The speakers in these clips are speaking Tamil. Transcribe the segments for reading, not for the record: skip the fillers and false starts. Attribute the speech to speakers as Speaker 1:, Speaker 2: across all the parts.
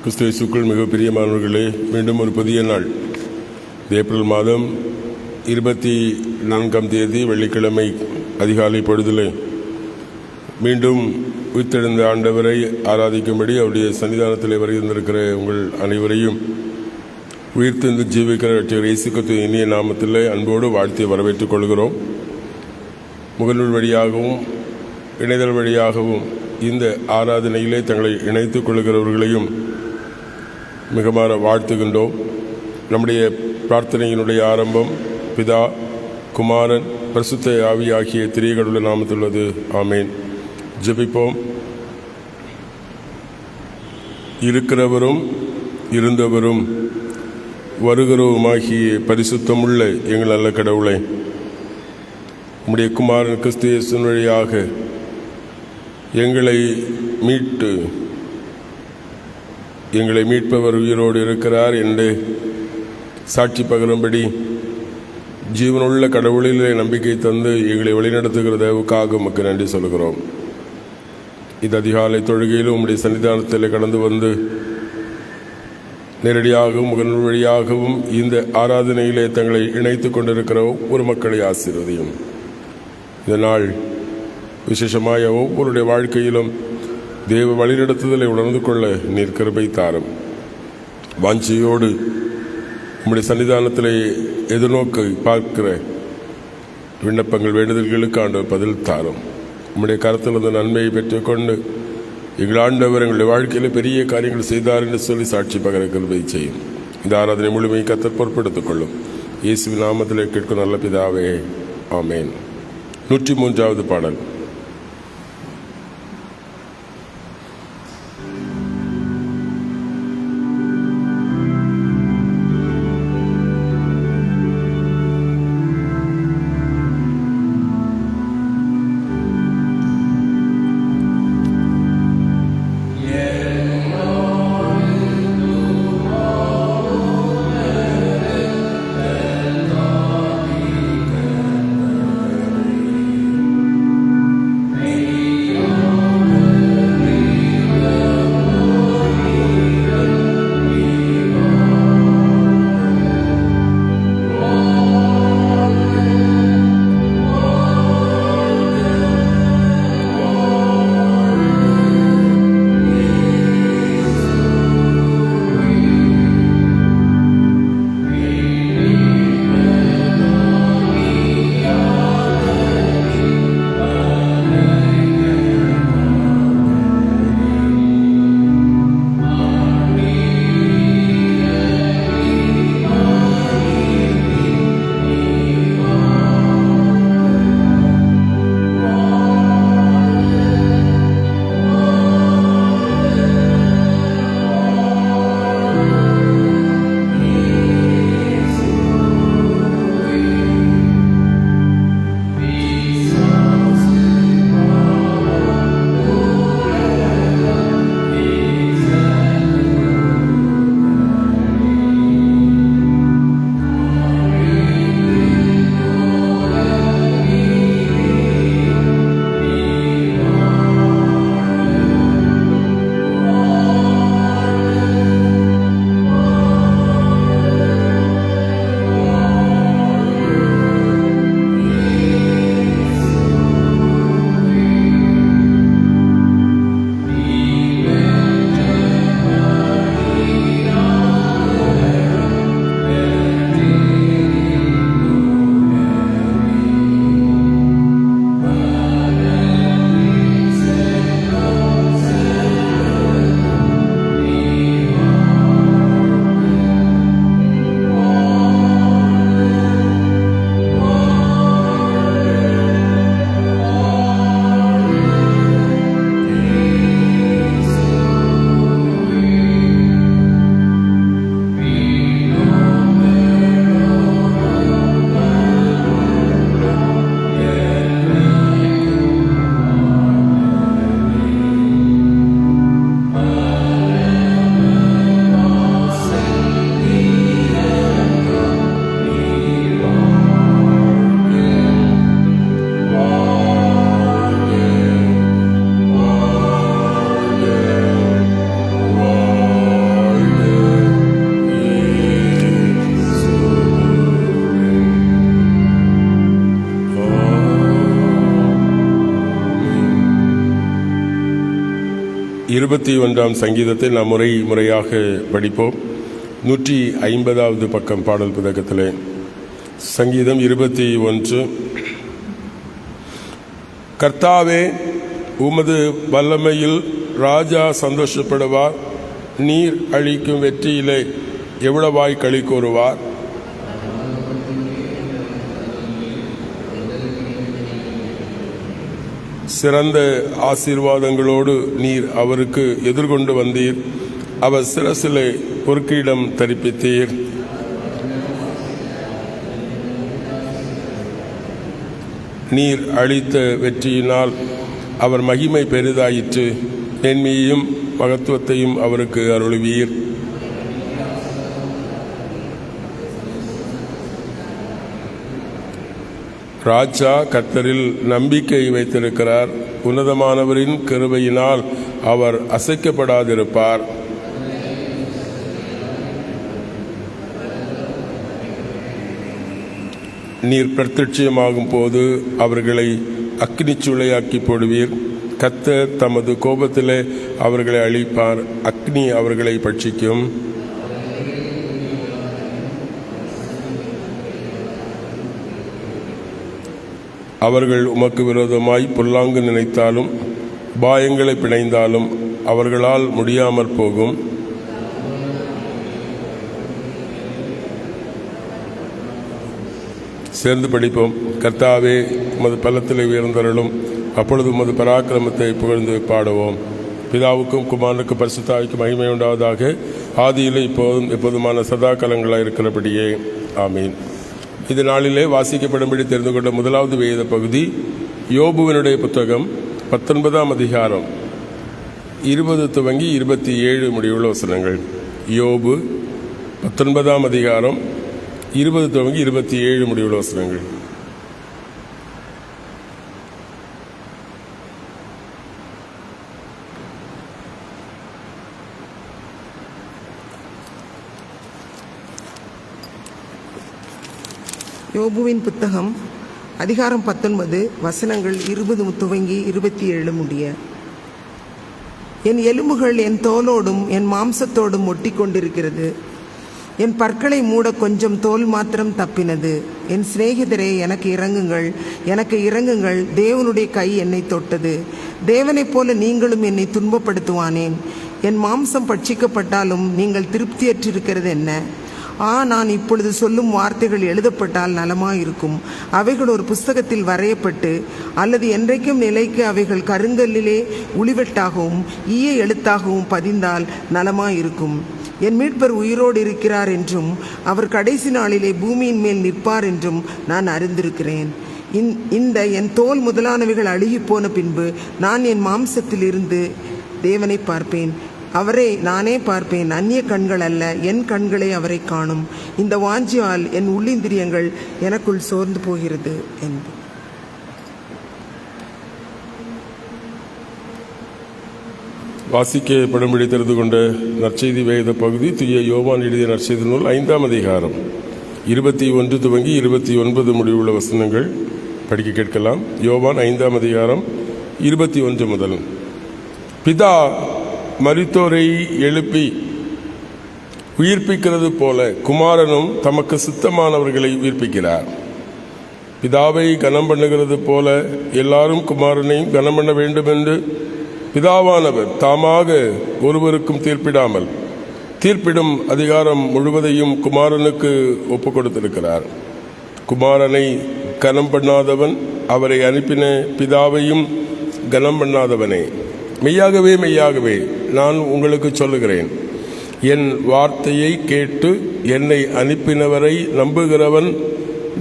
Speaker 1: கிறிஸ்து இயேசுக்குள் மிக பிரியமானவர்களே, மீண்டும் ஒரு புதிய நாள். ஏப்ரல் மாதம் 24ஆம் தேதி வெள்ளிக்கிழமை அதிகாலை பொழுதிலே மீண்டும் உயிர்த்தெழுந்த ஆண்டவரை ஆராதிக்கும்படி அவருடைய சன்னிதானத்திலே வருகின்றிருக்கிற உங்கள் அனைவரையும் உயிர்த்தெழுந்து ஜீவிக்கிற ரட்சகர் இயேசு கிறிஸ்துவின் இனிய நாமத்திலே அன்போடு வாழ்த்தி வரவேற்றுக் கொள்கிறோம். முகநூல் வழியாகவும் இணையதள வழியாகவும் இந்த ஆராதனையிலே தங்களை இணைத்துக் கொள்கிறவர்களையும் மிகமாற வாழ்த்துகின்றோம். நம்முடைய பிரார்த்தனையினுடைய ஆரம்பம் பிதா, குமாரன், பரிசுத்த ஆவி ஆகிய திரியகடவுள நாமத்துள்ளது. ஆமேன். ஜெபிப்போம். இருக்கிறவரும் இருந்தவரும் வருகிறவருமாகிய பரிசுத்தமுள்ள எங்கள் நல்ல கடவுளை, உம்முடைய குமாரன் கிறிஸ்து இயேசுவின் வழியாக எங்களை மீட்பவர் உயிரோடு இருக்கிறார் என்று சாட்சி பகரும்படி ஜீவனுள்ள கடவுளிலே நம்பிக்கை தந்து எங்களை வழிநடத்துகிற தேவுக்காக உமக்கு நன்றி சொல்கிறோம். இது அதிகாலை தொழுகையிலும் உம்முடைய சன்னிதானத்தில் கடந்து வந்து நேரடியாகவும் முகநூல் வழியாகவும் இந்த ஆராதனையிலே தங்களை இணைத்துக் கொண்டிருக்கிற ஒவ்வொரு மக்களை ஆசீர்வதியும். இந்த நாள் விசேஷமாய ஒவ்வொருடைய வாழ்க்கையிலும் தேவ வழிநடத்துதலை உணர்ந்து கொள்ள நீர் கிருபை தாரும். வாஞ்சியோடு உம்முடைய சன்னிதானத்திலே எதிர்நோக்கி பார்க்கிற விண்ணப்பங்கள் வேண்டுதல்களுக்கு ஆண்டவர் பதில் தாரும். உம்முடைய கருத்தில் இருந்த நன்மையை பெற்றுக்கொண்டு எங்கள் ஆண்டவர் எங்களுடைய வாழ்க்கையில் பெரிய காரியங்கள் செய்தார் என்று சொல்லி சாட்சி பகர கிருபை செய்யும். இந்த ஆராதனை முழுமையை கர்த்தர் பொறுப்பெடுத்துக் கொள்ளும். இயேசுவின் நாமத்திலே கேட்கும் நல்ல பிதாவே, ஆமேன். 103வது பாடல். 21ஆம் சங்கீதத்தை நாம் முறையாக படிப்போம். 150வது பக்கம் பாடல் புத்தகத்திலே சங்கீதம் 21. கர்த்தாவே, உமது வல்லமையில் ராஜா சந்தோஷப்படுவார். நீர் அளிக்கும் வெற்றியிலே எவ்வளவாய் களி கூறுவார். சிறந்த ஆசீர்வாதங்களோடு நீர் அவருக்கு எதிர்கொண்டு வந்தீர். அவர் சிரசிலே பொற்கிடம் தரிப்பித்தீர். நீர் அளித்த வெற்றியினால் அவர் மகிமை பெரிதாயிற்று. மேன்மையையும் மகத்துவத்தையும் அவருக்கு அருளுவீர். ராஜா கர்த்தரில் நம்பிக்கை வைத்திருக்கிறார். உன்னதமானவரின் கிருபையினால் அவர் அசைக்கப்படாதிருப்பார். நீர் பிரத்யட்சமாகும் போது அவர்களை அக்னிச்சுளையாக்கி போடுவீர். கர்த்தர் தமது கோபத்திலே அவர்களை அழிப்பார். அக்னி அவர்களை பட்சிக்கும். அவர்கள் உமக்கு விரோதமாய் பொல்லாங்கு நினைத்தாலும் பாயங்களை பிணைந்தாலும் அவர்களால் முடியாமற் போகும். சேர்ந்து படிப்போம். கர்த்தாவே, உமது பலத்தில் உயர்ந்தருளும். அப்பொழுது உமது பராக்கிரமத்தை புகழ்ந்து பாடுவோம். பிதாவுக்கும் குமாரனுக்கும் பரிசுத்தாவிக்கும் மகிமை உண்டாவதாக. ஆதியிலே இப்போதும் எப்போதுமான சதா காலங்களாக இருக்கிறபடியே ஆமீன். இந்த நாளிலே வாசிக்கப்படும்படி தெரிந்து கொண்ட முதலாவது வேத பகுதி யோபுவினுடைய புத்தகம் 19ஆம் அதிகாரம் 20 துவங்கி 27 முடிவுள்ள வசனங்கள். யோபு 19ஆம் அதிகாரம் 20 துவங்கி 27 முடிவுள்ள வசனங்கள்.
Speaker 2: யோபுவின் புத்தகம் அதிகாரம் 19 வசனங்கள் 20 துவங்கி 27 முடிய. என் எலும்புகள் என் தோலோடும் என் மாம்சத்தோடும் ஒட்டி கொண்டிருக்கிறது. என் பற்களை மூட கொஞ்சம் தோல் மாத்திரம் தப்பினது. என் சிநேகிதரே, எனக்கு இறங்குங்கள், எனக்கு இறங்குங்கள். தேவனுடைய கை என்னை தொட்டது. தேவனைப் போல நீங்களும் என்னை துன்பப்படுத்துவானேன். என் மாம்சம் பட்சிக்கப்பட்டாலும் நீங்கள் திருப்தியற்றிருக்கிறது என்ன? நான் இப்பொழுது சொல்லும் வார்த்தைகள் எழுதப்பட்டால் நலமாயிருக்கும். அவைகள் ஒரு புஸ்தகத்தில் வரையப்பட்டு அல்லது என்றைக்கும் நிலைக்கு அவைகள் கருங்கல்லிலே உளிவெட்டாகவும் ஈய எழுத்தாகவும் பதிந்தால் நலமாயிருக்கும். என் மீட்பர் உயிரோடு இருக்கிறார் என்றும் அவர் கடைசி நாளிலே பூமியின் மேல் நிற்பார் என்றும் நான் அறிந்திருக்கிறேன். இந்த என் தோல் முதலானவைகள் அழுகி போன பின்பு நான் என் மாம்சத்தில் இருந்து தேவனை பார்ப்பேன். அவரை நானே பார்ப்பேன், அந்நிய கண்கள் அல்ல. என் கண்களே அவரை காணும். இந்த வாஞ்சியால் என் உள்ளிந்திரியங்கள் எனக்குள் சோர்ந்து போகிறது என்பது.
Speaker 1: வாசிக்கப்படும்படி தெரிந்து கொண்ட நற்செய்தி வேத பகுதி தூய யோவான் எழுதிய நற்செய்தி நூல் 5ஆம் அதிகாரம் 21 துவங்கி 29 முடிவுள்ள வசனங்கள் படிக்க கேட்கலாம். யோவான் 5ஆம் அதிகாரம் 21 முதல். பிதா மரித்தோரை எழுப்பி உயிர்ப்பிக்கிறது போல குமாரனும் தமக்கு சித்தமானவர்களை உயிர்ப்பிக்கிறார். பிதாவை கனம் பண்ணுகிறது போல எல்லாரும் குமாரனையும் கனம் பண்ண வேண்டும் என்று பிதாவானவர் தாமாக ஒருவருக்கும் தீர்ப்பிடும் அதிகாரம் முழுவதையும் குமாரனுக்கு ஒப்புக் கொடுத்திருக்கிறார். குமாரனை கனம் பண்ணாதவன் அவரை அனுப்பின பிதாவையும் கனம் பண்ணாதவனே. மெய்யாகவே மெய்யாகவே நான் உங்களுக்கு சொல்லுகிறேன், என் வார்த்தையை கேட்டு என்னை அனுப்பினவரை நம்புகிறவன்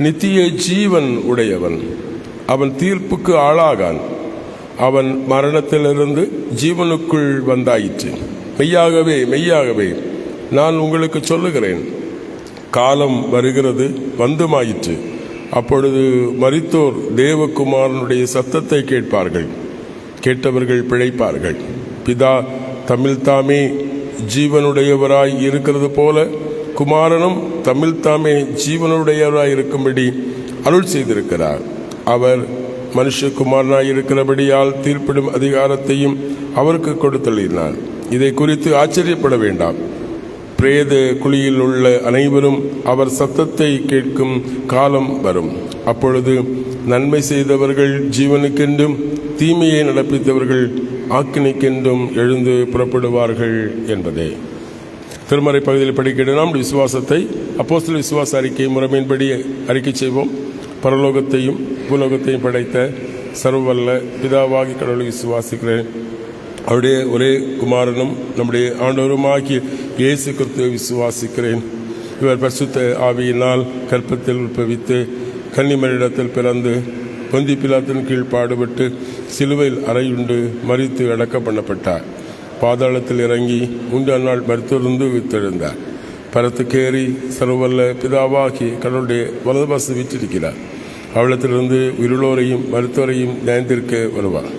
Speaker 1: நித்திய ஜீவன் உடையவன். அவன் தீர்ப்புக்கு ஆளாகான். அவன் மரணத்திலிருந்து ஜீவனுக்குள் வந்தாயிற்று. மெய்யாகவே மெய்யாகவே நான் உங்களுக்கு சொல்லுகிறேன், காலம் வருகிறது, வந்துமாயிற்று. அப்பொழுது மரித்தோர் தேவகுமாரனுடைய சத்தத்தை கேட்பார்கள். கேட்டவர்கள் பிழைப்பார்கள். பிதா தமிழ்தாமே ஜீவனுடையவராய் இருக்கிறது போல குமாரனும் தமிழ்தாமே ஜீவனுடையவராய் இருக்கும்படி அருள் செய்திருக்கிறார். அவர் மனுஷகுமாரனாய் இருக்கிறபடியால் தீர்ப்பிடும் அதிகாரத்தையும் அவருக்கு கொடுத்தளினார். இதை குறித்து ஆச்சரியப்பட வேண்டாம். பிரேத குழியில் உள்ள அனைவரும் அவர் சத்தத்தை கேட்கும் காலம் வரும். அப்பொழுது நன்மை செய்தவர்கள் ஜீவனுக்கென்றும் தீமையை நடப்பித்தவர்கள் ஆக்கினைக்கென்றும் எழுந்து புறப்படுவார்கள் என்பதே. திருமறை பகுதியில் படிக்கிற நாம் விசுவாசத்தை அப்போஸ்தலர் விசுவாச அறிக்கை முறைமையின்படி அறிக்கை செய்வோம். பரலோகத்தையும் பூலோகத்தையும் படைத்த சர்வவல்ல பிதாவாகி கடவுளை விசுவாசிக்கிறேன். அவருடைய ஒரே குமாரனும் நம்முடைய ஆண்டவருமாகிய இயேசு கிறிஸ்துவை விசுவாசிக்கிறேன். இவர் பரிசுத்த ஆவியினால் கற்பத்தில் உற்பவித்து கன்னிமரிடத்தில் பிறந்து பொந்தி பிலாத்தின் கீழ் பாடுபட்டு சிலுவையில் அறையுண்டு மரித்து அடக்கம் பண்ணப்பட்டார். பாதாளத்தில் இறங்கி 3ஆம் நாள் மரித்திருந்து உயிர்த்தெழுந்தார். பரத்துக்கேறி சர்வவல்ல பிதாவாகி கடவுளுடைய வலதுபாசம் வீற்றிருக்கிறார். அவளத்திலிருந்து உயிருள்ளோரையும் மருத்துவரையும் நியாயத்திற்கு வருவார்.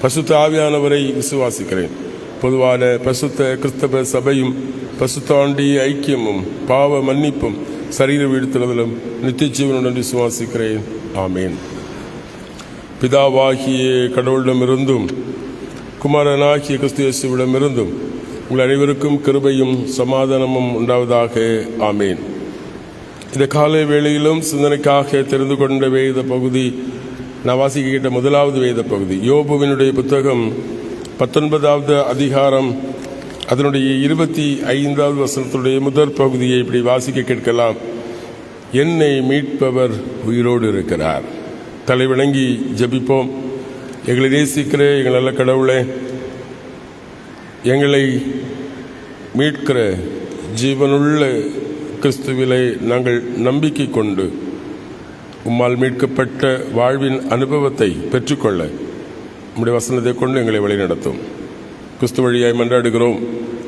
Speaker 1: பசுத்த ஆவியானவரை விசுவாசிக்கிறேன். பொதுவான பசுத்த கிறிஸ்தவ சபையும் பசுத்தாண்டிய ஐக்கியமும் பாவ மன்னிப்பும் சரீர வீழ்த்துதலும் நித்திய ஜீவனுடன் விசுவாசிக்கிறேன். ஆமேன். பிதாவாகிய கடவுளிடமிருந்தும் குமாரனாகிய கிறிஸ்து இயேசுவிடமிருந்தும் உங்கள் அனைவருக்கும் கிருபையும் சமாதானமும் உண்டாவதாக. ஆமேன். இந்த காலை வேளையிலும் சிந்தனைக்காக தெரிந்து கொண்ட வேத பகுதி, நான் வாசிக்க கேட்ட முதலாவது வேத பகுதி யோபுவினுடைய புத்தகம் 19வது அதிகாரம் அதனுடைய 25வது வசனத்துடைய முதற் பகுதியை இப்படி வாசிக்க கேட்கலாம். என்னை மீட்பவர் உயிரோடு இருக்கிறார். தலைவணங்கி ஜெபிப்போம். எங்களை நேசிக்கிற எங்கள் நல்ல கடவுளே, எங்களை மீட்கிற ஜீவனுள்ள கிறிஸ்துவிலே நாங்கள் நம்பிக்கை கொண்டு உம்மால் மீட்கப்பட்ட வாழ்வின் அனுபவத்தை பெற்றுக்கொள்ள உம்முடைய வசனத்தை கொண்டு எங்களை வழிநடத்தும். கிறிஸ்து வழியாய் மன்றாடுகிறோம்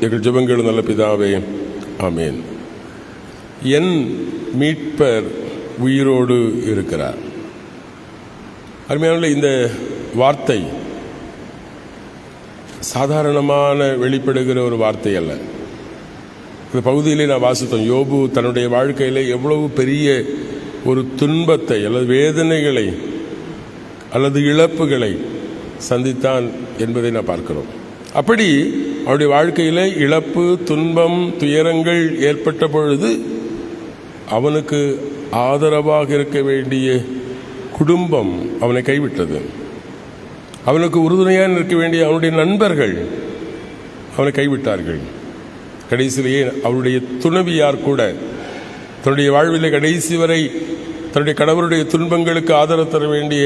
Speaker 1: எங்கள் ஜெபங்கள் நல்ல பிதாவே. ஆமேன். என் மீட்பர் உயிரோடு இருக்கிறார். அருமையான இந்த வார்த்தை சாதாரணமான வெளிப்படுகிற ஒரு வார்த்தை அல்ல. இந்த பகுதியிலே நான் வாசித்தோம். யோபு தன்னுடைய வாழ்க்கையில் எவ்வளவு பெரிய ஒரு துன்பத்தை அல்லது வேதனைகளை அல்லது இழப்புகளை சந்தித்தான் என்பதை நான் பார்க்கிறோம். அப்படி அவருடைய வாழ்க்கையில் இழப்பு, துன்பம், துயரங்கள் ஏற்பட்ட பொழுது அவனுக்கு ஆதரவாக இருக்க வேண்டிய குடும்பம் அவனை கைவிட்டது. அவனுக்கு உறுதுணையாக இருக்க வேண்டிய அவனுடைய நண்பர்கள் அவனை கைவிட்டார்கள். கடைசியிலேயே அவருடைய துணைவியார் கூட தன்னுடைய வாழ்வில் கடைசி வரை தன்னுடைய கணவருடைய துன்பங்களுக்கு ஆதரவு தர வேண்டிய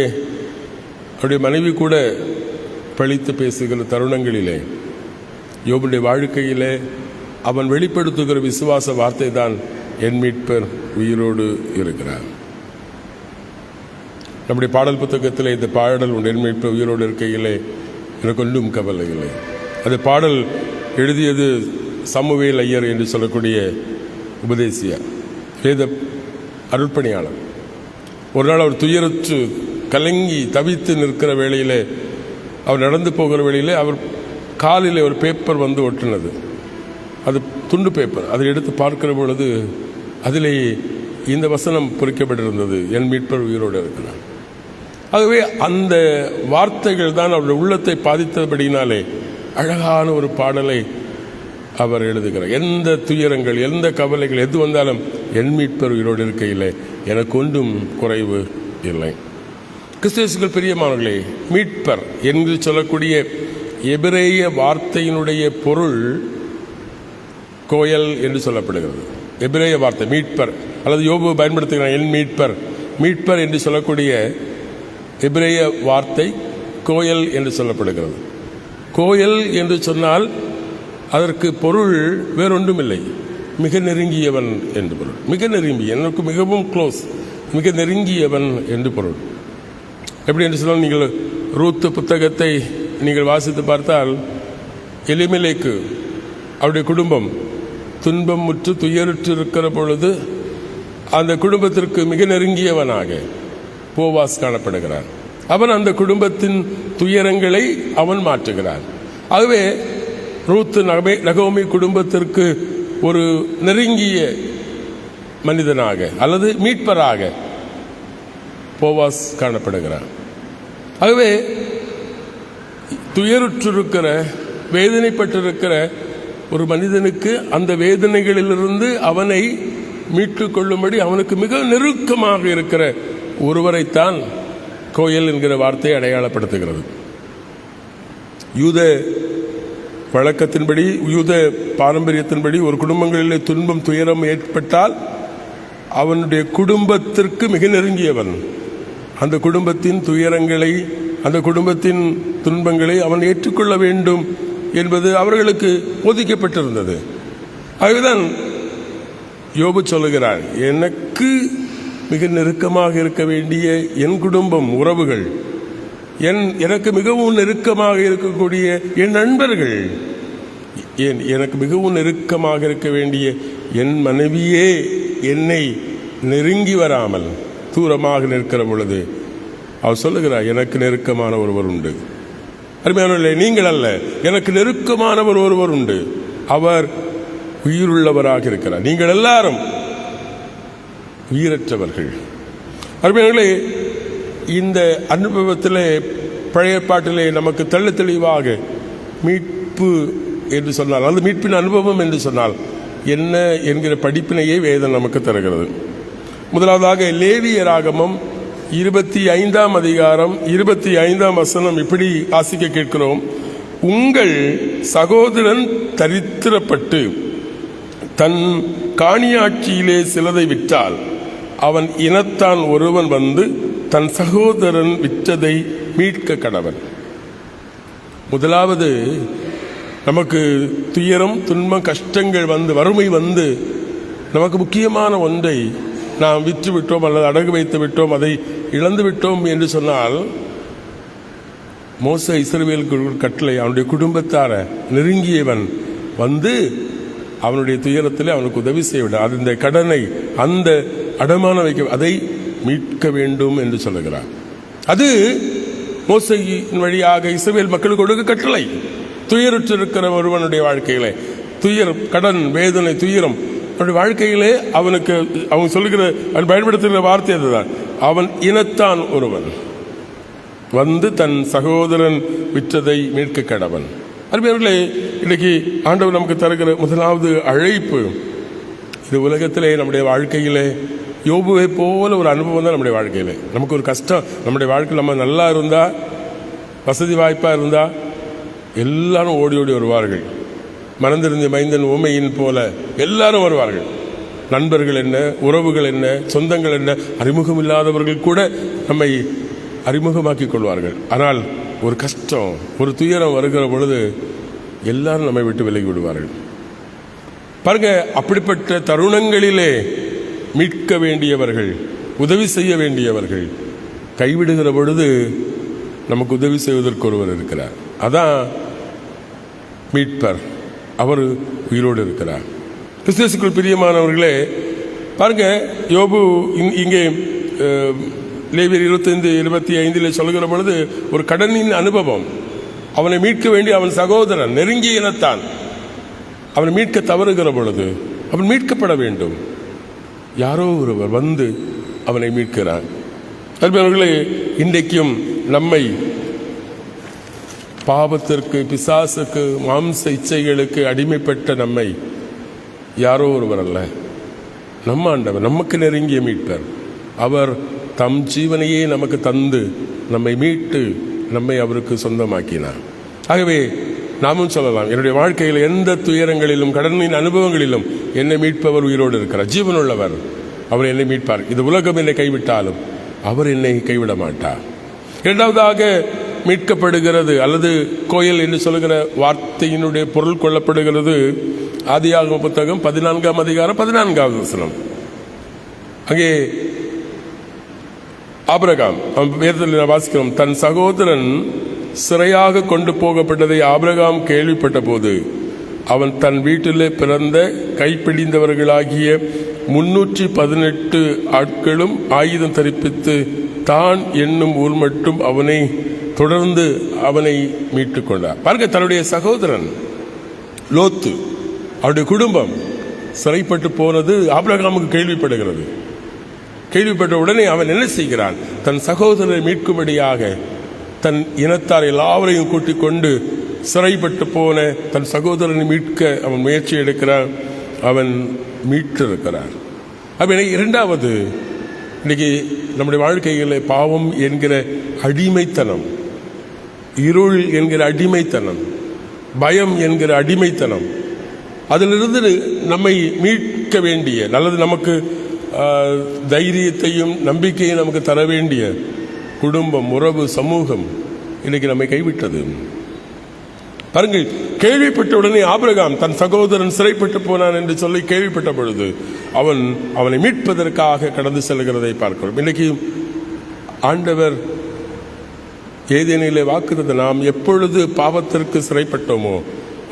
Speaker 1: அவருடைய மனைவி கூட பழித்து பேசுகிற தருணங்களிலே யோபுடைய வாழ்க்கையிலே அவன் வெளிப்படுத்துகிற விசுவாச வார்த்தை தான் என் மீட்பர் உயிரோடு இருக்கிறார். நம்முடைய பாடல் புத்தகத்தில் இந்த பாடல் உண்டு. என் மீட்பர் உயிரோடு இருக்கையிலே எனக்கு ஒன்றும் கவலை இல்லை. அந்த பாடல் எழுதியது சமுவேல் ஐயர் என்று சொல்லக்கூடிய உபதேசியார், வேத அருட்பணியாளர். ஒரு நாள் அவர் துயரற்று கலங்கி தவித்து நிற்கிற வேளையிலே, அவர் நடந்து போகிற வேளையிலே அவர் காலிலே ஒரு பேப்பர் வந்து ஒட்டினது. அது துண்டு பேப்பர். அதை எடுத்து பார்க்கிற பொழுது அதிலே இந்த வசனம் பொறிக்கப்பட்டிருந்தது, என் மீட்பர் உயிரோடு இருக்கிறார். ஆகவே அந்த வார்த்தைகள் தான் அவருடைய உள்ளத்தை பாதித்தபடினாலே அழகான ஒரு பாடலை அவர் எழுதுகிறார். எந்த துயரங்கள், எந்த கவலைகள் எது வந்தாலும் என் மீட்பர் உயிரோடு இருக்கையில் எனக்கு ஒன்றும் குறைவு இல்லை. கிறிஸ்துவுக்குள் பிரியமானவர்களே, மீட்பர் என்று சொல்லக்கூடிய எபிரேய வார்த்தையினுடைய பொருள் கோயல் என்று சொல்லப்படுகிறது. எபிரேய வார்த்தை மீட்பர், அல்லது யோபு பயன்படுத்துகிறார் என் மீட்பர். மீட்பர் என்று சொல்லக்கூடிய எபிரேய வார்த்தை கோயல் என்று சொல்லப்படுகிறது. கோயல் என்று சொன்னால் அதற்கு பொருள் வேறொன்றும் இல்லை, மிக நெருங்கியவன் என்று பொருள். மிக நெருங்கிய, எனக்கு மிகவும் க்ளோஸ், மிக நெருங்கியவன் என்று பொருள். எப்படி என்று சொன்னால், நீங்கள் ரூத் புத்தகத்தை நீங்கள் வாசித்து பார்த்தால் எலிமெலேக்கு அவருடைய குடும்பம் துன்பம் முற்று துயருற்று இருக்கிற பொழுது அந்த குடும்பத்திற்கு மிக நெருங்கியவனாக போவாஸ் காணப்படுகிறான். அவன் அந்த குடும்பத்தின் துயரங்களை அவன் மாற்றுகிறான். ஆகவே ரூத் நகோமி குடும்பத்திற்கு ஒரு நெருங்கிய மனிதனாக அல்லது மீட்பராக போவாஸ் காணப்படுகிறான். ஆகவே துயருற்றிருக்கிற, வேதனைப்பட்டிருக்கிற ஒரு மனிதனுக்கு அந்த வேதனைகளிலிருந்து அவனை மீட்டுக் கொள்ளும்படி அவனுக்கு மிக நெருக்கமாக இருக்கிற ஒருவரைத்தான் கோயில் என்கிற வார்த்தை அடையாளப்படுத்துகிறது. யூத வழக்கத்தின்படி, யூத பாரம்பரியத்தின்படி ஒரு குடும்பங்களிலே துன்பம், துயரம் ஏற்பட்டால் அவனுடைய குடும்பத்திற்கு மிக நெருங்கியவன். அந்த குடும்பத்தின் துயரங்களை, அந்த குடும்பத்தின் துன்பங்களை அவன் ஏற்றுக்கொள்ள வேண்டும் என்பது அவர்களுக்கு போதிக்கப்பட்டிருந்தது. ஆகவேதான் யோபு சொல்லுகிறார், எனக்கு மிக நெருக்கமாக இருக்க வேண்டிய என் குடும்பம், உறவுகள், எனக்கு மிகவும் நெருக்கமாக இருக்கக்கூடிய என் நண்பர்கள், எனக்கு மிகவும் நெருக்கமாக இருக்க வேண்டிய என் மனைவியே என்னை நெருங்கி வராமல் தூரமாக நிற்கிற பொழுது அவர் சொல்லுகிறார், எனக்கு நெருக்கமான ஒருவர் உண்டு. அருமையானவர்களே, நீங்கள் அல்ல, எனக்கு நெருக்கமானவர் ஒருவர் உண்டு. அவர் உயிருள்ளவராக இருக்கிறார். நீங்கள் எல்லாரும் உயிரற்றவர்கள். அருமையானவர்களே, இந்த அனுபவத்திலே, பழைய பாட்டிலே நமக்கு தெள்ள தெளிவாக மீட்பு என்று சொன்னால், அந்த மீட்பின் அனுபவம் என்று சொன்னால் என்ன என்கிற படிப்பினையே வேதம் நமக்கு தருகிறது. முதலாவதாக லேவியராகமம் 25ஆம் அதிகாரம் 25ஆம் வசனம் இப்படி வாசிக்க கேட்கிறோம். உங்கள் சகோதரன் தரித்திரப்பட்டு தன் காணியாட்சியிலே சிலதை விற்றால் அவன் இனத்தான் ஒருவன் வந்து தன் சகோதரன் விற்றதை மீட்க கடவன். முதலாவது, நமக்கு துயரம், துன்பம், கஷ்டங்கள் வந்து, வறுமை வந்து நமக்கு முக்கியமான ஒன்றை நாம் விற்று விட்டோம் அல்லது அடகு வைத்து விட்டோம், அதை இழந்து விட்டோம் என்று சொன்னால், மோசே இஸ்ரவேலுக்கு கட்டளை, அவனுடைய குடும்பத்தார நெருங்கியவன் வந்து அவனுடைய துயரத்திலே அவனுக்கு உதவி செய்ய வேண்டும். அது இந்த கடனை, அந்த அடமான வைக்க, அதை மீட்க வேண்டும் என்று சொல்லுகிறார். அது மோசேயின் வழியாக இஸ்ரவேல் மக்களுக்கு கொடுக்க கட்டளை. துயருற்றிருக்கிற ஒருவனுடைய வாழ்க்கையிலே துயரம், கடன், வேதனை, துயரம், அவனுடைய வாழ்க்கையிலே அவனுக்கு அவன் சொல்லுகிற, அவன் பயன்படுத்துகிற வார்த்தை அதுதான், அவன் இனத்தான் ஒருவன் வந்து தன் சகோதரன் விற்றதை மீட்க கடவன். அருமையானவர்களே, இன்னைக்கு ஆண்டவர் நமக்கு தருகிற முதலாவது அழைப்பு, இது உலகத்திலே நம்முடைய வாழ்க்கையிலே யோபுவை போல ஒரு அனுபவம் தான். நம்முடைய வாழ்க்கையிலே நமக்கு ஒரு கஷ்டம், நம்முடைய வாழ்க்கையில் நம்ம நல்லா இருந்தால், வசதி வாய்ப்பாக இருந்தால் எல்லாரும் ஓடி ஓடி வருவார்கள். மறந்திருந்த மைந்தன் ஊமையின் போல எல்லாரும் வருவார்கள். நண்பர்கள் என்ன, உறவுகள் என்ன, சொந்தங்கள் என்ன, அறிமுகம் இல்லாதவர்கள் கூட நம்மை அறிமுகமாக்கிக் கொள்வார்கள். ஆனால் ஒரு கஷ்டம், ஒரு துயரம் வருகிற பொழுது எல்லாரும் நம்மை விட்டு விலகி விடுவார்கள். பாருங்க, அப்படிப்பட்ட தருணங்களிலே மீட்க வேண்டியவர்கள், உதவி செய்ய வேண்டியவர்கள் கைவிடுகிற பொழுது நமக்கு உதவி செய்வதற்கு ஒருவர் இருக்கிறார். அதான் மீட்பர். அவர் உயிரோடு இருக்கிறார். கிறிஸ்துவுக்குள் பிரியமானவர்களே, பாருங்க, யோபு இங்கே லேவியர் 25-25 சொல்லுகிற பொழுது ஒரு கடனின் அனுபவம். அவனை மீட்க வேண்டிய அவன் சகோதரன், நெருங்கிய இனத்தான், அவனை மீட்க தவறுகிற பொழுது அவன் மீட்கப்பட வேண்டும். யாரோ ஒருவர் வந்து அவனை மீட்கிறார். அன்பர்களே, இன்றைக்கும் நம்மை பாவத்திற்கு, பிசாசுக்கு, மாம்ச இச்சைகளுக்கு அடிமைப்பட்ட நம்மை யாரோ ஒருவர் அல்ல, நம்ம ஆண்டவர், நமக்கு நெருங்கிய மீட்பர். அவர் தம் ஜீவனையே நமக்கு தந்து நம்மை மீட்டு நம்மை அவருக்கு சொந்தமாக்கினார். ஆகவே நாமும் சொல்லலாம், என்னுடைய வாழ்க்கையில் எந்த துயரங்களிலும், கடனின் அனுபவங்களிலும் என்னை மீட்பவர் உயிரோடு இருக்கிறார், ஜீவனுள்ளவர், அவர் என்னை மீட்பார். இது உலகம் என்னை கைவிட்டாலும் அவர் என்னை கைவிட மாட்டார். இரண்டாவதாக மீட்கப்படுகிறது அல்லது கோயில் என்று சொல்லுகிற வார்த்தையினுடைய பொருள் கொள்ளப்படுகிறது. ஆதியாகம புத்தகம் 14ஆம் அதிகாரம் 14வது வசனம். அங்கே ஆபிரகாம், வேதத்தில் வாசிக்கிறோம், தன் சகோதரன் சிறையாக கொண்டு போகப்பட்டதை ஆபிரகாம் கேள்விப்பட்ட போது அவன் தன் வீட்டிலே பிறந்த கைப்பிடிந்தவர்களாகிய 318 ஆட்களும் ஆயுதம் தரிப்பித்து தான் என்னும் ஊர் மட்டும் அவனை தொடர்ந்து அவனை மீட்டுக் கொண்டார். பாருங்க, தன்னுடைய சகோதரன் லோத்து, அவருடைய குடும்பம் சிறைப்பட்டு போனது ஆபிரகாமுக்கு கேள்விப்பட்ட உடனே அவன் என்ன செய்கிறான்? தன் சகோதரனை மீட்கும்படியாக தன் இனத்தார் எல்லாவரையும் கூட்டிக் கொண்டு சிறைப்பட்டு போன தன் சகோதரனை மீட்க அவன் முயற்சி எடுக்கிறான். அவன் மீட்டிருக்கிறான். அப்ப இரண்டாவது, இன்னைக்கு நம்முடைய வாழ்க்கையில் பாவம் என்கிற அடிமைத்தனம், இருள் என்கிற அடிமைத்தனம், பயம் என்கிற அடிமைத்தனம், அதிலிருந்து நம்மை மீட்க வேண்டிய, நல்லது நமக்கு தைரியத்தையும் நம்பிக்கையும் நமக்கு தர வேண்டிய குடும்பம், உறவு, சமூகம் இன்னைக்கு நம்மை கைவிட்டது. பாருங்கள், கேள்விப்பட்ட உடனே ஆபிரகாம் தன் சகோதரன் சிறைப்பட்டு போனான் என்று சொல்லி கேள்விப்பட்ட பொழுது அவனை மீட்பதற்காக கடந்து செல்கிறதை பார்க்கிறோம். இன்னைக்கு ஆண்டவர் ஏதேனிலே வாக்குறுதி, நாம் எப்பொழுது பாவத்திற்கு சிறைப்பட்டோமோ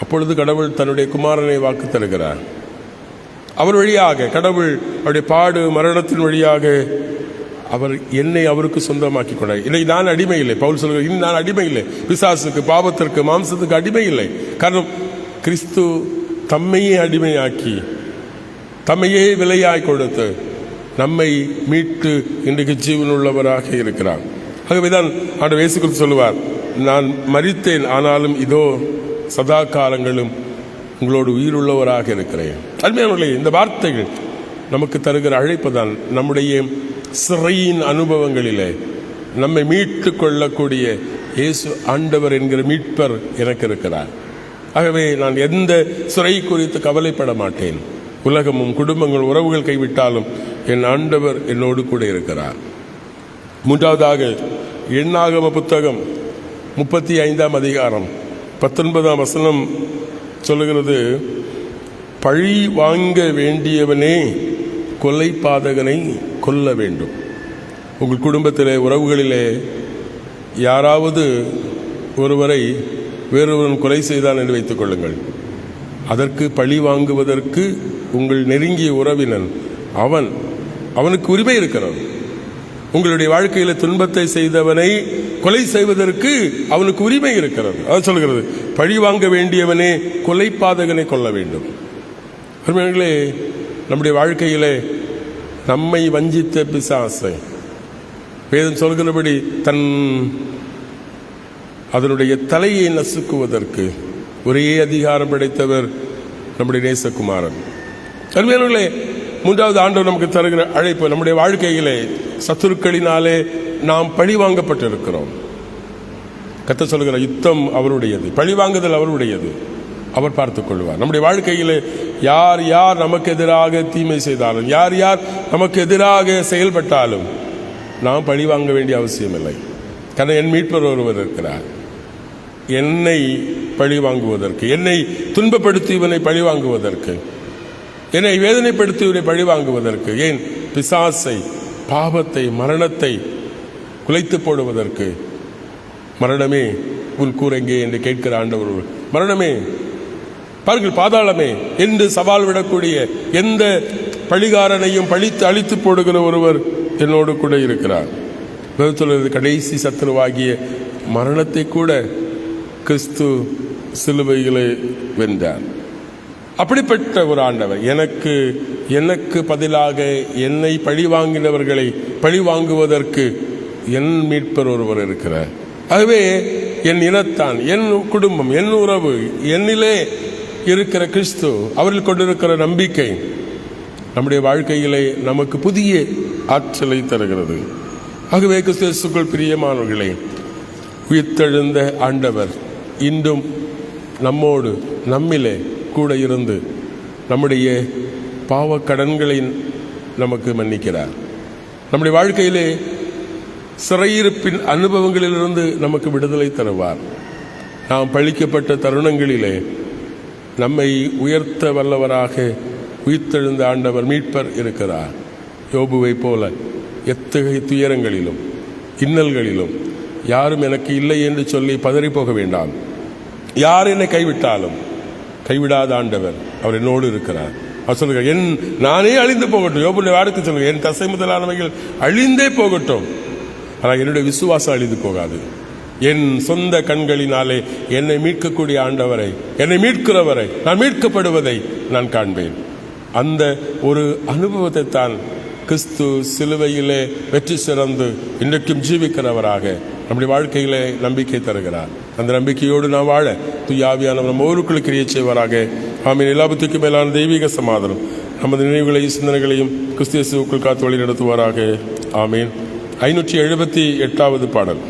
Speaker 1: அப்பொழுது கடவுள் தன்னுடைய குமாரனை வாக்கு தருகிறார். அவர் வழியாக கடவுள் அவருடைய பாடு மரணத்தின் வழியாக அவர் என்னை அவருக்கு சொந்தமாக்கி கொண்டார். இன்னைக்கு நான் அடிமை இல்லை. பவுல் சொல்கிறார், இன்னும் நான் அடிமை இல்லை, பிசாசுக்கு, பாவத்திற்கு, மாம்சத்துக்கு அடிமை இல்லை. காரணம், கிறிஸ்து தம்மையே அடிமையாக்கி தம்மையே விலையாய் கொடுத்து நம்மை மீட்டு இன்றைக்கு ஜீவனுள்ளவராக இருக்கிறார். ஆகவேதான் ஆண்டவர் இயேசு கிறிஸ்து சொல்லுவார், நான் மரித்தேன், ஆனாலும் இதோ சதா காலங்களும் உங்களோடு உயிருள்ளவராக இருக்கிறேன். அருமையானவர்களே, இந்த வார்த்தைகள் நமக்கு தருகிற அழைப்பு தான் நம்முடைய சிறையின் அனுபவங்களிலே நம்மை மீட்டு கொள்ளக்கூடிய இயேசு ஆண்டவர் என்கிற மீட்பர் எனக்கு இருக்கிறார். ஆகவே நான் எந்த சிறை குறித்து கவலைப்பட மாட்டேன். உலகமும் குடும்பங்கள் உறவுகள் கைவிட்டாலும் என் ஆண்டவர் என்னோடு கூட இருக்கிறார். மூன்றாவதாக, எண்ணாகம புத்தகம் 35ஆம் அதிகாரம் 19ஆம் வசனம் சொல்லுகிறது, பழி வாங்க வேண்டியவனே கொலை பாதகனை கொல்ல வேண்டும். உங்கள் குடும்பத்திலே, உறவுகளிலே யாராவது ஒருவரை வேறொருவன் கொலை செய்தான் என்று வைத்துக் கொள்ளுங்கள். அதற்கு பழி வாங்குவதற்கு உங்கள் நெருங்கிய உறவினன் அவனுக்கு உரிமை இருக்கிறது. உங்களுடைய வாழ்க்கையில் துன்பத்தை செய்தவனை கொலை செய்வதற்கு அவனுக்கு உரிமை இருக்கிறது. அது சொல்கிறது, பழி வாங்க வேண்டியவனே கொலை பாதகனை கொல்ல வேண்டும். அருமையானவர்களே, நம்முடைய வாழ்க்கையிலே நம்மை வஞ்சித்த பிசாசை வேதம் சொல்கிறபடி அதனுடைய தலையை நசுக்குவதற்கு ஒரே அதிகாரம் படைத்தவர் நம்முடைய நேசகுமாரன். அருமையானவர்களே, மூன்றாவது ஆண்டவர் நமக்கு தருகிற அழைப்பு, நம்முடைய வாழ்க்கையிலே சத்துருக்களினாலே நாம் பழி வாங்கப்பட்டிருக்கிறோம். கர்த்தர் சொல்கிற யுத்தம் அவருடையது, பழி வாங்குதல் அவருடையது, அவர் பார்த்துக் கொள்வார். நம்முடைய வாழ்க்கையில் யார் யார் நமக்கு எதிராக தீமை செய்தாலும், யார் யார் நமக்கு எதிராக செயல்பட்டாலும் நாம் பழி வாங்க வேண்டிய அவசியம் இல்லை. காரணம், என் மீட்பர் ஒருவர் இருக்கிறார். என்னை பழி வாங்குவதற்கு, என்னை துன்பப்படுத்தியவனை பழி வாங்குவதற்கு, என்னை வேதனைப்படுத்தியவனை பழி வாங்குவதற்கு, ஏன் பிசாசை, பாவத்தை, மரணத்தை குலைத்து போடுவதற்கு, மரணமே உன் கூரெங்கே என்று கேட்கிற ஆண்டவர், மரணமே, பாருங்கள், பாதாளமே என்று சவால் விடக்கூடிய எந்த பழிகாரனையும் பழித்து அழித்து போடுகிற ஒருவர் என்னோடு கூட இருக்கிறார். சொல்வது, கடைசி சத்துருவாகிய மரணத்தை கூட கிறிஸ்து சிலுவையிலே வென்றார். அப்படிப்பட்ட ஒரு ஆண்டவர், எனக்கு பதிலாக என்னை பழி வாங்கினவர்களை பழி வாங்குவதற்கு என் மீட்பர் ஒருவர் இருக்கிறார். ஆகவே என் இனத்தான், என் குடும்பம், என் உறவு, என்னிலே இருக்கிற கிறிஸ்து, அவரில் கொண்டிருக்கிற நம்பிக்கை நம்முடைய வாழ்க்கையிலே நமக்கு புதிய ஆற்றலை தருகிறது. ஆகவே கிறிஸ்துவுக்குள் பிரியமானவர்களே, உயிர்த்தெழுந்த ஆண்டவர் இன்றும் நம்மோடு, நம்மிலே கூட இருந்து நம்முடைய பாவ கடன்களை நமக்கு மன்னிக்கிறார். நம்முடைய வாழ்க்கையிலே சிறையிருப்பின் அனுபவங்களிலிருந்து நமக்கு விடுதலை தருவார். நாம் பழிக்கப்பட்ட தருணங்களிலே நம்மை உயர்த்த வல்லவராக உயிர்த்தெழுந்த ஆண்டவர் மீட்பர் இருக்கிறார். யோபுவை போல எத்தகைய துயரங்களிலும் இன்னல்களிலும் யாரும் எனக்கு இல்லை என்று சொல்லி பதறி போக வேண்டாம். யார் என்னை கைவிட்டாலும் கைவிடாத ஆண்டவர் அவர் என்னோடு இருக்கிறார். அவர் சொல்லுங்க, நானே அழிந்து போகட்டும். யோபுடைய வார்த்தை சொல்லுங்க, என் தசை முதலானவைகள் அழிந்தே போகட்டும், ஆனால் என்னுடைய விசுவாசம் அழிந்து போகாது. என் சொந்த கண்களினாலே என்னை மீட்கக்கூடிய ஆண்டவரை, என்னை மீட்கிறவரை, நான் மீட்கப்படுவதை நான் காண்பேன். அந்த ஒரு அனுபவத்தை தான் கிறிஸ்து சிலுவையிலே வெற்றி சிறந்து இன்றைக்கும் ஜீவிக்கிறவராக நம்முடைய வாழ்க்கையில நம்பிக்கை தருகிறார். அந்த நம்பிக்கையோடு நாம் வாழ தூய ஆவியானவர் நம்ம ஒவ்வொருக்குள் கிரியை செய்வாராக. ஆமீன். எல்லாபத்துக்கும் மேலான தெய்வீக சமாதானம் நமது நினைவுகளையும் சிந்தனைகளையும் கிறிஸ்து இயேசுவுக்குள் காத்து வழி நடத்துவாராக. ஆமீன். 578வது பாடல்.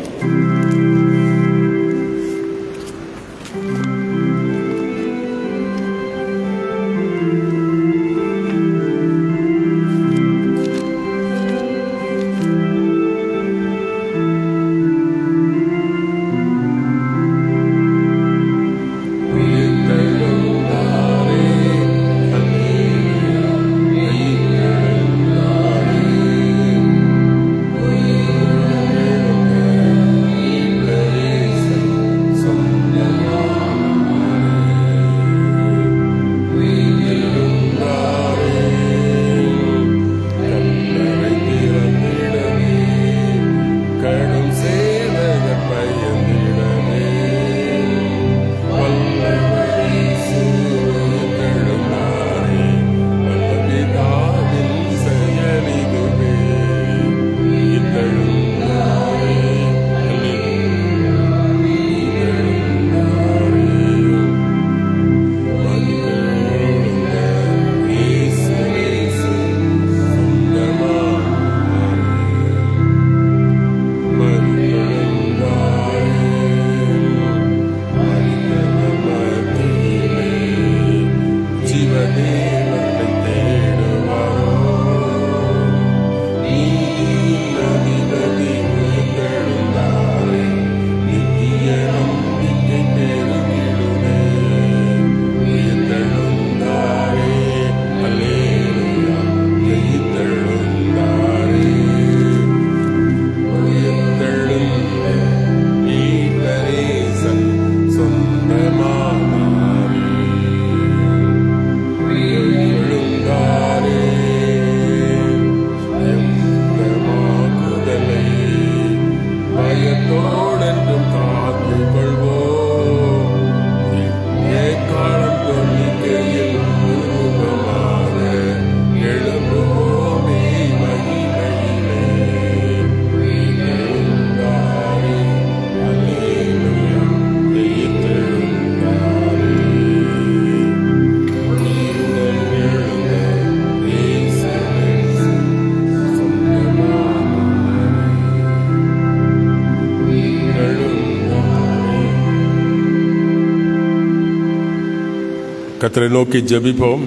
Speaker 1: கர்த்தரை நோக்கி ஜெபிப்போம்.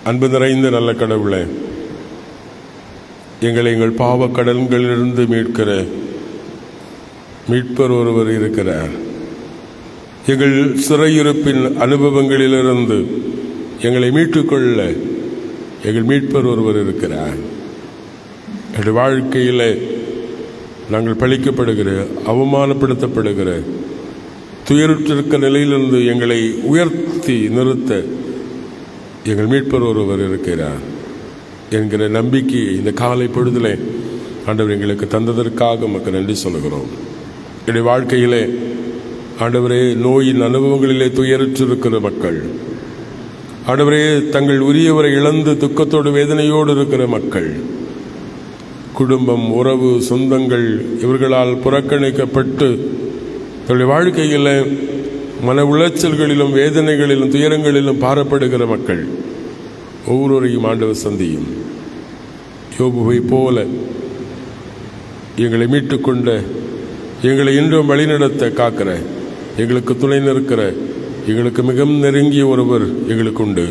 Speaker 1: அன்பு நிறைந்த நல்ல கடவுளே, எங்களை எங்கள் பாவ கடன்களிலிருந்து மீட்கிற மீட்பர் ஒருவர் இருக்கிறார். எங்கள் சிறையிருப்பின் அனுபவங்களிலிருந்து எங்களை மீட்டுக்கொள்ள எங்கள் மீட்பர் ஒருவர் இருக்கிறார். எங்கள் வாழ்க்கையில் நாங்கள் பழிக்கப்படுகிற, அவமானப்படுத்தப்படுகிற, துயருற்றிருக்க நிலையிலிருந்து எங்களை உயர்த்தி நிறுத்த எங்கள் மீட்பர் ஒருவர் இருக்கிறார் என்கிற நம்பிக்கையை இந்த காலை பொழுதிலே ஆண்டவர் எங்களுக்கு தந்ததற்காக மக்கள் நன்றி சொல்லுகிறோம். என்னுடைய வாழ்க்கையிலே ஆண்டவரே, நோயின் அனுபவங்களிலே துயருற்றிருக்கிற மக்கள், ஆண்டவரே, தங்கள் உரியவரை இழந்து துக்கத்தோடு வேதனையோடு இருக்கிற மக்கள், குடும்பம், உறவு, சொந்தங்கள் இவர்களால் புறக்கணிக்கப்பட்டு தன்னுடைய வாழ்க்கையில் மன உளைச்சல்களிலும் வேதனைகளிலும் துயரங்களிலும் பாரப்படுகிற மக்கள் ஒவ்வொருவரையும் ஆண்டவர் சந்தியும். யோபுவை போல எங்களை மீட்டுக்கொண்ட, எங்களை இன்றும் வழிநடத்த காக்கிற, எங்களுக்கு துணை நிற்கிற, எங்களுக்கு மிகவும் நெருங்கிய ஒருவர் எங்களுக்கு உண்டு.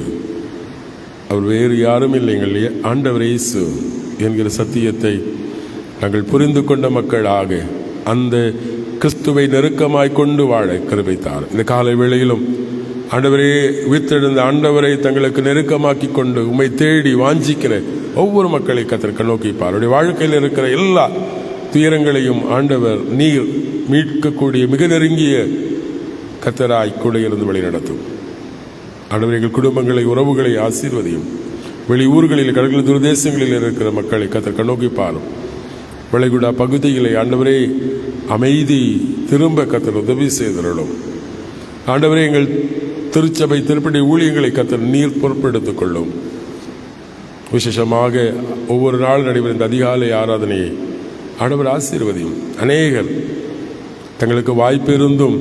Speaker 1: அவர் வேறு யாரும் இல்லை, எங்கள் ஆண்டவர் இயேசு என்கிற சத்தியத்தை நாங்கள் புரிந்து கொண்ட மக்களாக அந்த கிறிஸ்துவை நெருக்கமாய் கொண்டு வாழ கிருபைத்தார். இந்த காலை வேளையிலும் ஆண்டவரே, உயிர்த்தெழுந்த ஆண்டவரை தங்களுக்கு நெருக்கமாக்கி கொண்டு உம்மை தேடி வாஞ்சிக்கிற ஒவ்வொரு மக்களை கர்த்தர் நோக்கிப்பார். அவருடைய வாழ்க்கையில் இருக்கிற எல்லா துயரங்களையும் ஆண்டவர் நீர் மீட்கக்கூடிய மிக நெருங்கிய கர்த்தராய் கூட இருந்து வழி நடத்தும். ஆண்டவர் எங்கள் குடும்பங்களை, உறவுகளை ஆசீர்வதியும். வெளி ஊர்களில், கடற்கரை துர்தேசங்களில் இருக்கிற மக்களை கர்த்தர் நோக்கிப்பாரும். வளைகுடா பகுதிகளை ஆண்டவரே அமைதி திரும்ப கர்த்தர் உதவி செய்தருளும். ஆண்டவரே, எங்கள் திருச்சபை திருப்படி ஊழியங்களை கர்த்தர் நீர் பொறுப்பெடுத்துக் கொள்ளும். விசேஷமாக ஒவ்வொரு நாள் நடைபெறும் இந்த அதிகாலை ஆராதனையை ஆண்டவர் ஆசீர்வதியும். அநேகர் தங்களுக்கு வாய்ப்பு இருந்தும்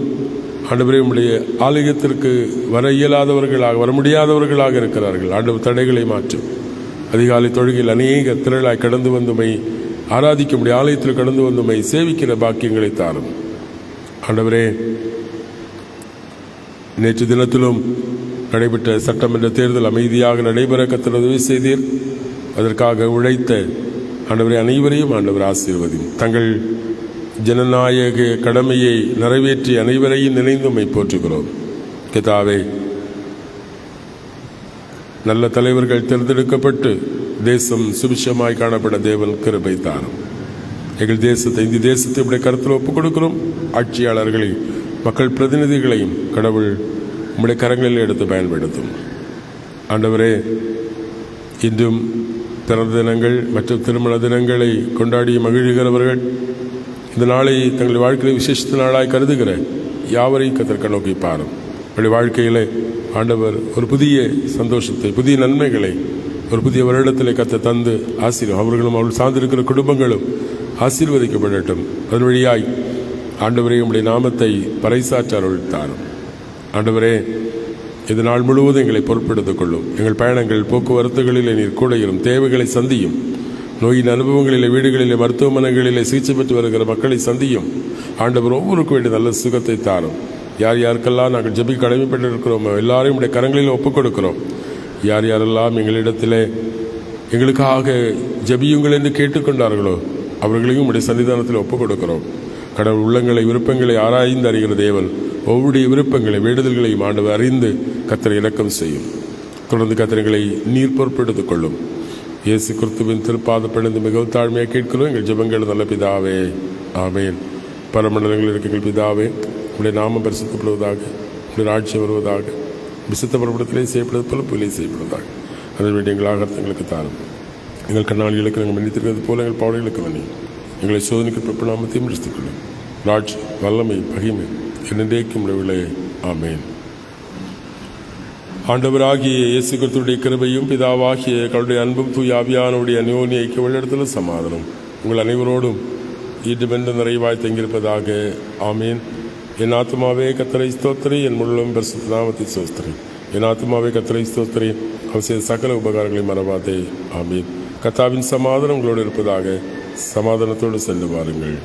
Speaker 1: ஆண்டவரே உம்முடைய ஆலயத்திற்கு வர இயலாதவர்களாக, வர முடியாதவர்களாக இருக்கிறார்கள். ஆண்டவர் தடைகளை மாற்றும். அதிகாலை தொழுகையில் அநேக திரளாய் கடந்து வந்துமை ஆராதிக்க முடிய ஆலயத்தில் கடந்து வந்துமை சேவிக்கிற பாக்கியங்களை தாரும். ஆண்டவரே, நேற்று தினத்திலும் நடைபெற்ற சட்டமன்ற தேர்தல் அமைதியாக நடைபெற கர்த்தர் உதவி செய்தீர். அதற்காக உழைத்த ஆண்டவரே அனைவரையும் ஆண்டவர் ஆசீர்வதியும். தங்கள் ஜனநாயக கடமையை நிறைவேற்றி அனைவரையும் நினைந்துமை போற்றுகிறோம். கர்த்தாவே, நல்ல தலைவர்கள் தேர்ந்தெடுக்கப்பட்டு தேசம் சுபிட்சமாய் காணப்பட தேவன் கிருபை தாரும். எங்கள் தேசத்தை, இந்திய தேசத்தை இப்படி கருத்தில் ஒப்புக் கொடுக்கிறோம். ஆட்சியாளர்களை, மக்கள் பிரதிநிதிகளையும் கடவுள் உம்முடைய கரங்களில் எடுத்து பயன்படுத்தும். ஆண்டவரே, இன்றும் பிறந்த தினங்கள் மற்றும் திருமண தினங்களை கொண்டாடி மகிழ்கிறவர்கள், இந்த நாளை தங்கள் வாழ்க்கையில் விசேஷத்த நாளாய் கருதுகிற யாவரையும் கர்த்தர் நோக்கி பாரும். அவருடைய வாழ்க்கையில் ஆண்டவர் ஒரு புதிய சந்தோஷத்தை, புதிய நன்மைகளை ஒரு புதிய வருடத்தில் கர்த்தர் தந்து ஆசீர்வாதம். அவர்களும் அவர்கள் சார்ந்திருக்கிற குடும்பங்களும் ஆசீர்வதிக்கப்படட்டும். அதன் வழியாய் ஆண்டவரே உம்முடைய நாமத்தை பறைசாற்ற அருள் தாரும். ஆண்டவரே, இது நாள் முழுவதும் எங்களை பொறுப்பெடுத்துக் கொள்ளும். எங்கள் பயணங்கள், போக்குவரத்துகளிலே நீர் கூட இரும். தேவைகளை சந்தியும். நோயின் அனுபவங்களிலே, வீடுகளிலே, மருத்துவமனைகளிலே சிகிச்சை பெற்று வருகிற மக்களை சந்தியும். ஆண்டவர் ஒவ்வொருக்கும் வேண்டிய நல்ல சுகத்தை தாரும். யார் யாருக்கெல்லாம் நாங்கள் ஜெபிக்க கடமைப்பட்டிருக்கிறோமோ எல்லாரையும் உடைய கரங்களில் ஒப்புக் கொடுக்கிறோம். யார் யாரெல்லாம் எங்களிடத்திலே எங்களுக்காக ஜெபியுங்கள் என்று கேட்டுக்கொண்டார்களோ அவர்களையும் உடைய சன்னிதானத்தில் ஒப்புக் கொடுக்கிறோம். கடவுள் உள்ளங்களை, விருப்பங்களை ஆராய்ந்து அறிகிற தேவன் ஒவ்வொருடைய விருப்பங்களை, வேண்டுதல்களையும் ஆண்டவர் அறிந்து கர்த்தரை இரக்கம் செய்யும். தொடர்ந்து கர்த்தரைகளை நீர் பொறுப்பெடுத்துக் கொள்ளும். இயேசு கிறிஸ்துவின் திருப்பாத பிணைந்து மிகவும் தாழ்மையாக கேட்கிறோம் எங்கள் ஜெபங்கள் நல்ல பிதாவே, ஆமேன். பரமண்டலங்களில் இருக்க எங்கள் பிதாவே, உடைய நாமம் பரிசுத்தப்படுவதாக, உடைய ஆட்சி வருவதாக, விசுத்த பரப்படத்திலே செய்யப்படுவது போல புலியை செய்யப்படுவதாக. அதன் வேண்டிய எங்கள் ஆகர்த்தங்களுக்கு தாரும். எங்கள் கண்ணாடிகளுக்கு நாங்கள் மன்னித்திருக்கிறது போல எங்கள் பாவங்களுக்கு மன்னியும். எங்களை சோதனைக்கு பிறப்பு நாமத்தையும் ரசித்துக்கொள்ளும். ராட்சி, வல்லமை, பகிமை என்னென்றைக்கும் உடைய. ஆமேன். ஆண்டவராகிய இயேசு கிறிஸ்துவின் கிருபையும் பிதாவாகிய கடவுளுடைய அன்பும் தூய ஆவியானவருடைய அந்யோன்ய ஐக்கிய வழிநடத்தலும் சமாதானம் உங்கள் அனைவரோடும் ஈடுமென்று நிறைவாய் தங்கியிருப்பதாக. ஆமேன். என் ஆத்துமாவே கர்த்தரை ஸ்தோத்திரி, என் முழுவதும் பரிசுத்த நாமத்தை ஸ்தோத்திரி. என் ஆத்துமாவே கர்த்தரை ஸ்தோத்திரி, அவர் செய்த சகல உபகாரங்களை மறவாதே. ஆமேன். கர்த்தாவின் சமாதானம் உங்களோடு இருப்பதாக. சமாதானத்தோடு சென்று வாருங்கள்.